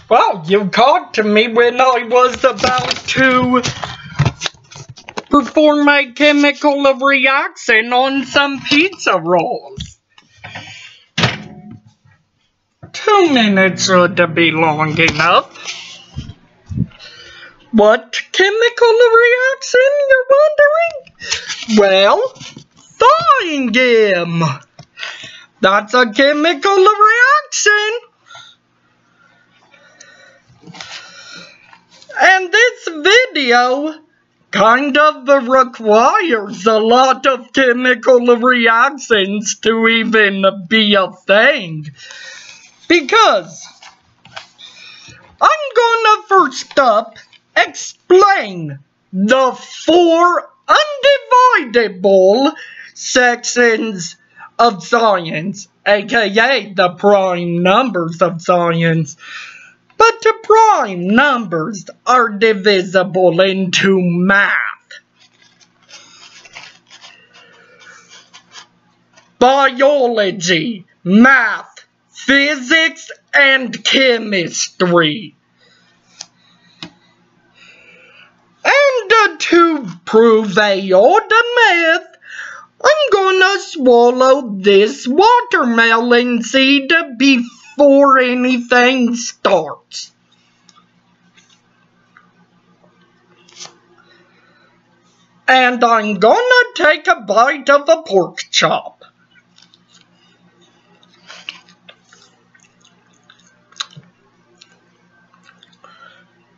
Well, you caught me when I was about to perform a chemical reaction on some pizza rolls. 2 minutes should be long enough. What chemical reaction, you're wondering? Well, thawing him. That's a chemical reaction. And this video kind of requires a lot of chemical reactions to even be a thing. Because I'm gonna first up explain the 4 undividable sections of science, aka the prime numbers of science. But the prime numbers are divisible into math, biology, math, physics, and chemistry. And to prove a odd myth, I'm gonna swallow this watermelon seed before anything starts. And I'm gonna take a bite of a pork chop.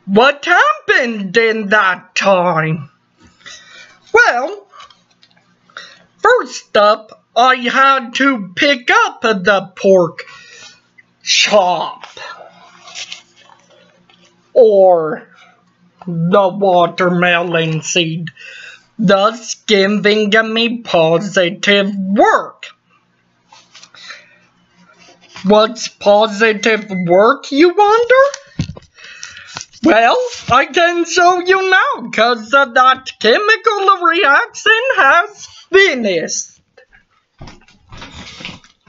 What happened in that time? Well, first up, I had to pick up the pork chop, or the watermelon seed, thus giving me positive work. What's positive work, you wonder? Well, I can show you now, because that chemical reaction has finished.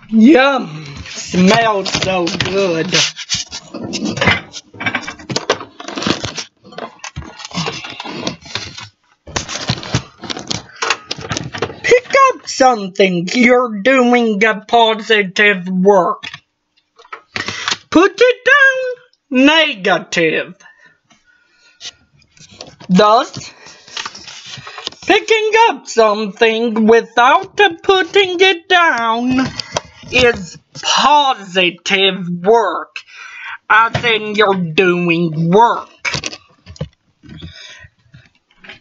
Yum! Smells so good. Pick up something. You're doing a positive work. Put it down negative. Thus, picking up something without putting it down is positive work, as in you're doing work.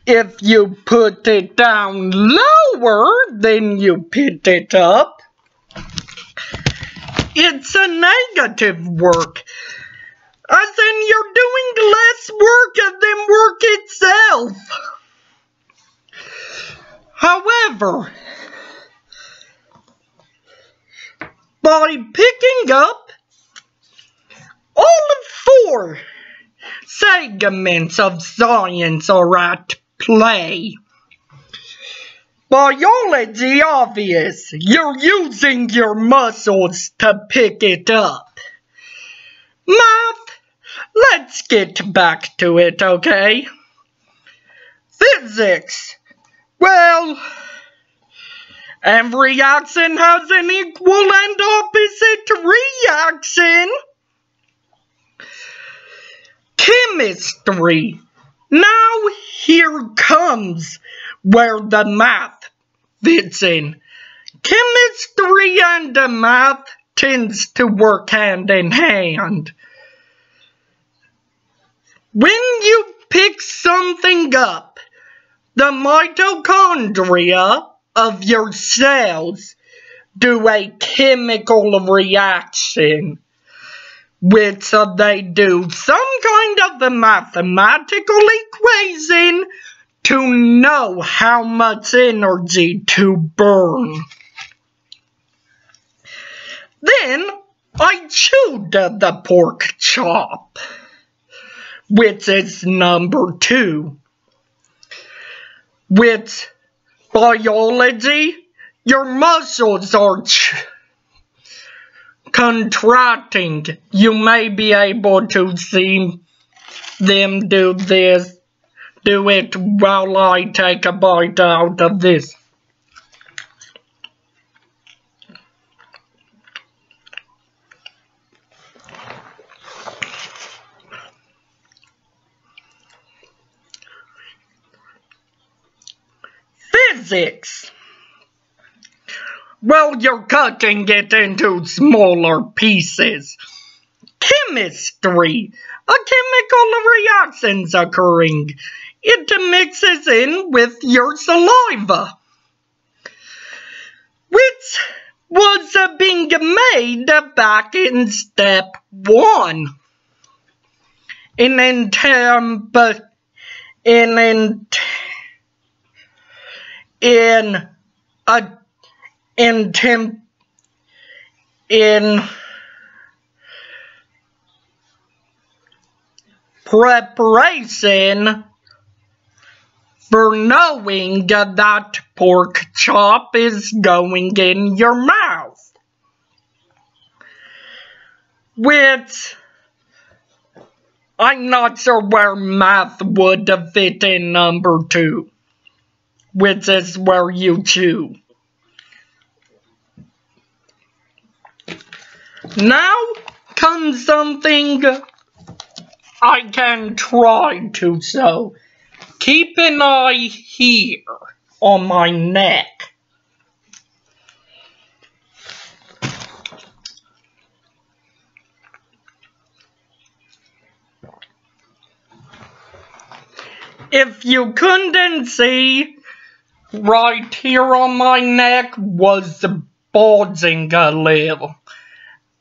If you put it down lower than you pick it up, it's a negative work, as in you're doing less work than work itself. However, by picking up all 4 segments of science are at play. Biology, obvious. You're using your muscles to pick it up. Math, let's get back to it, okay? Physics, well, every action has an equal and opposite reaction. Chemistry. Now here comes where the math fits in. Chemistry and math tends to work hand in hand. When you pick something up, the mitochondria of your cells do a chemical reaction, which they do some kind of a mathematical equation to know how much energy to burn. Then I chewed the pork chop, which is number 2. With biology, your muscles are contracting. You may be able to see them do it while I take a bite out of this. Physics. Well, you're cutting it into smaller pieces. Chemistry. A chemical reaction's occurring. It mixes in with your saliva, which was being made back in step 1. In preparation for knowing that pork chop is going in your mouth, which I'm not sure where math would fit in number 2, which is where you chew. Now comes something I can try to show. Keep an eye here on my neck. If you couldn't see, right here on my neck was bulging a little,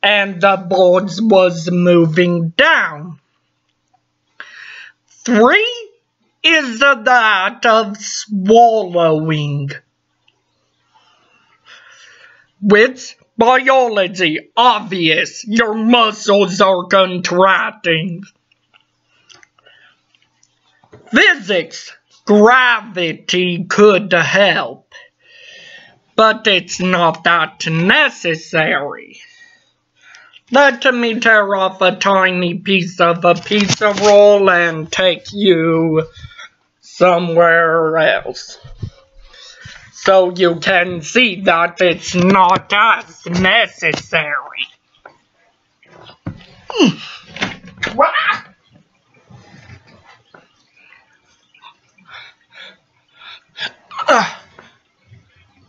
and the bulge was moving down. 3 is that of swallowing, which biology, obvious, your muscles are contracting. Physics, gravity could help, but it's not that necessary. Let me tear off a tiny piece of a pizza roll and take you somewhere else, so you can see that it's not as necessary.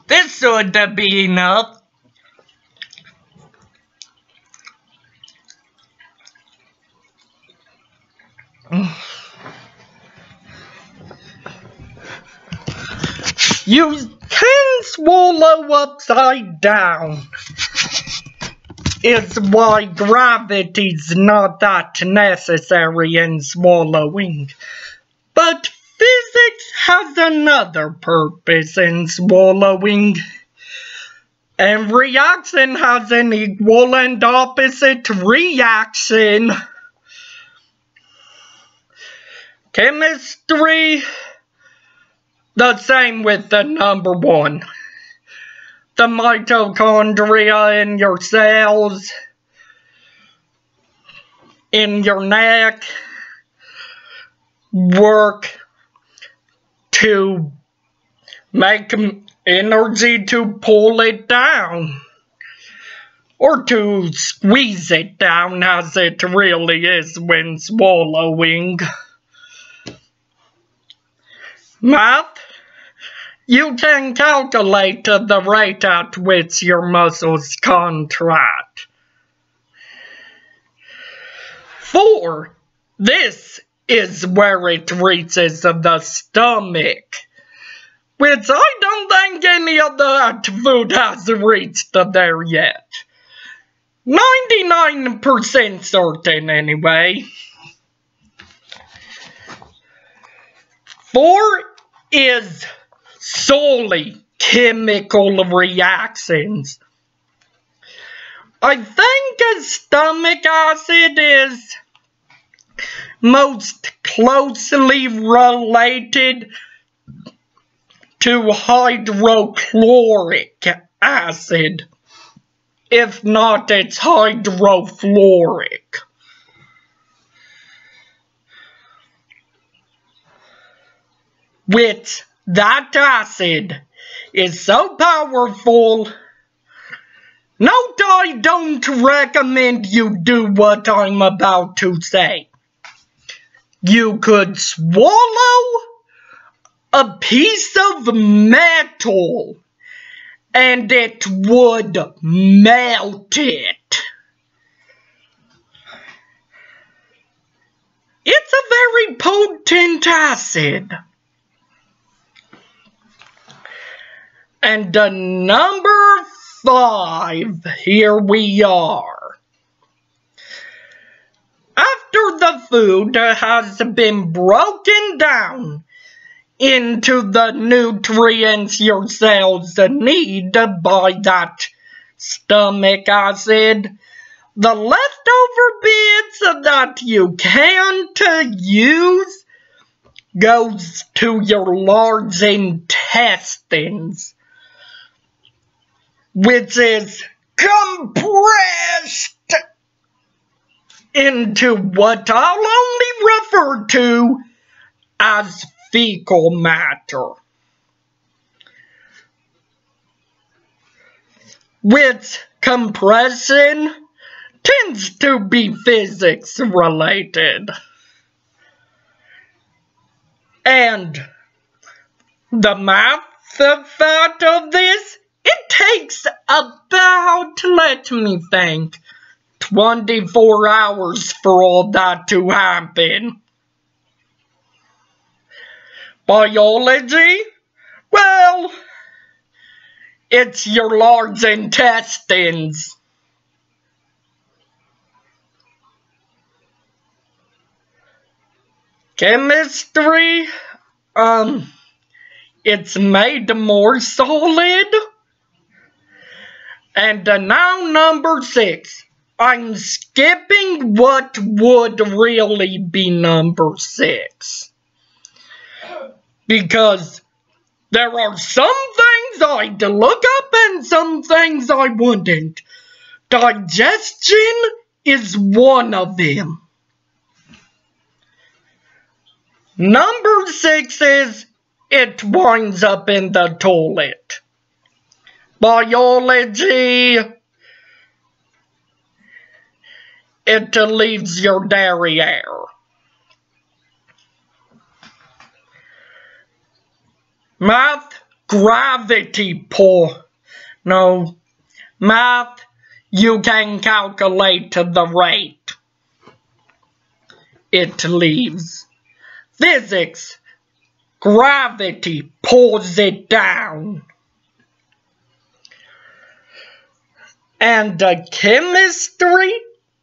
This should be enough. You can swallow upside down. It's why gravity's not that necessary in swallowing. But physics has another purpose in swallowing. And reaction has an equal and opposite reaction. Chemistry, the same with the number 1. The mitochondria in your cells, in your neck, work to make energy to pull it down, or to squeeze it down as it really is when swallowing. Math, you can calculate the rate at which your muscles contract. 4, this is where it reaches the stomach, which I don't think any of that food has reached there yet. 99% certain anyway. 4 is solely chemical reactions. I think stomach acid is most closely related to hydrochloric acid. If not, it's hydrofluoric. Which, that acid is so powerful. Note, I don't recommend you do what I'm about to say. You could swallow a piece of metal and it would melt it. It's a very potent acid. And number 5, here we are. After the food has been broken down into the nutrients your cells need by that stomach acid, the leftover bits that you can't use goes to your large intestines, which is compressed into what I'll only refer to as fecal matter, which compression tends to be physics related. And the math fact of this, it takes about, let me think, 24 hours for all that to happen. Biology? Well, it's your large intestines. Chemistry? It's made more solid. And now number 6. I'm skipping what would really be number 6. Because there are some things I'd look up and some things I wouldn't. Digestion is one of them. Number 6 is it winds up in the toilet. Biology, it leaves your derriere. Math, gravity pull. No, math, you can calculate the rate it leaves. Physics, gravity pulls it down. And chemistry,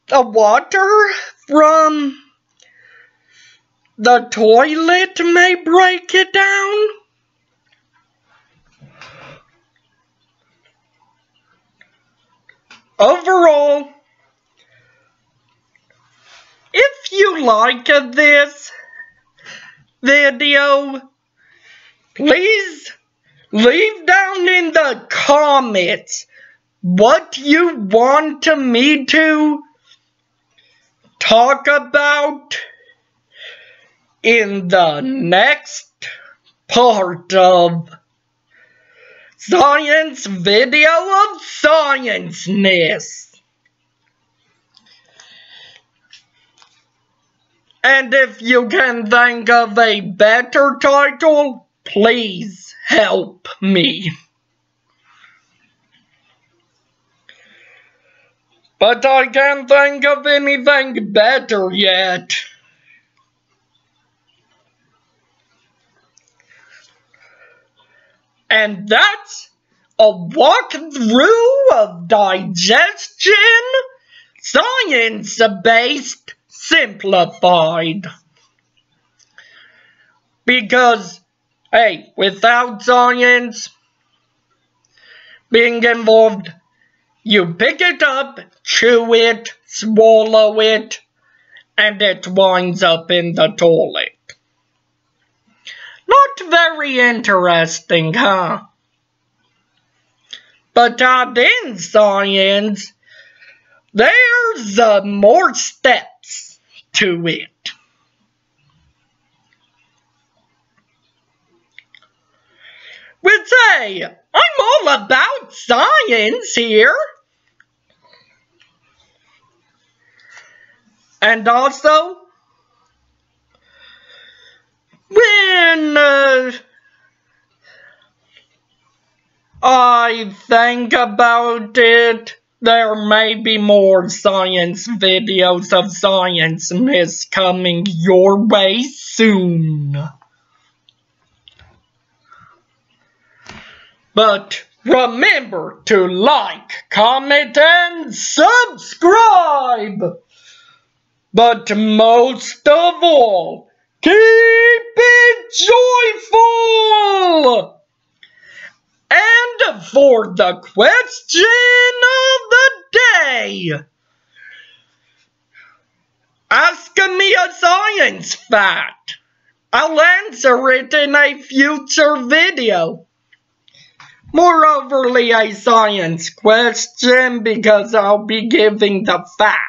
the water from the toilet may break it down. Overall, if you like this video, please leave down in the comments what you want me to talk about in the next part of Science Video of Science-ness. And if you can think of a better title, please help me. But I can't think of anything better yet. And that's a walkthrough of digestion, science-based, simplified. Because, hey, without science being involved, you pick it up, chew it, swallow it, and it winds up in the toilet. Not very interesting, huh? But in science, there's more steps to it. Well, say, I'm all about science here. And also, when I think about it, there may be more science videos of Science Miss coming your way soon. But remember to like, comment, and subscribe. But most of all, keep it joyful. And for the question of the day, ask me a science fact. I'll answer it in a future video. More overly a science question because I'll be giving the fact.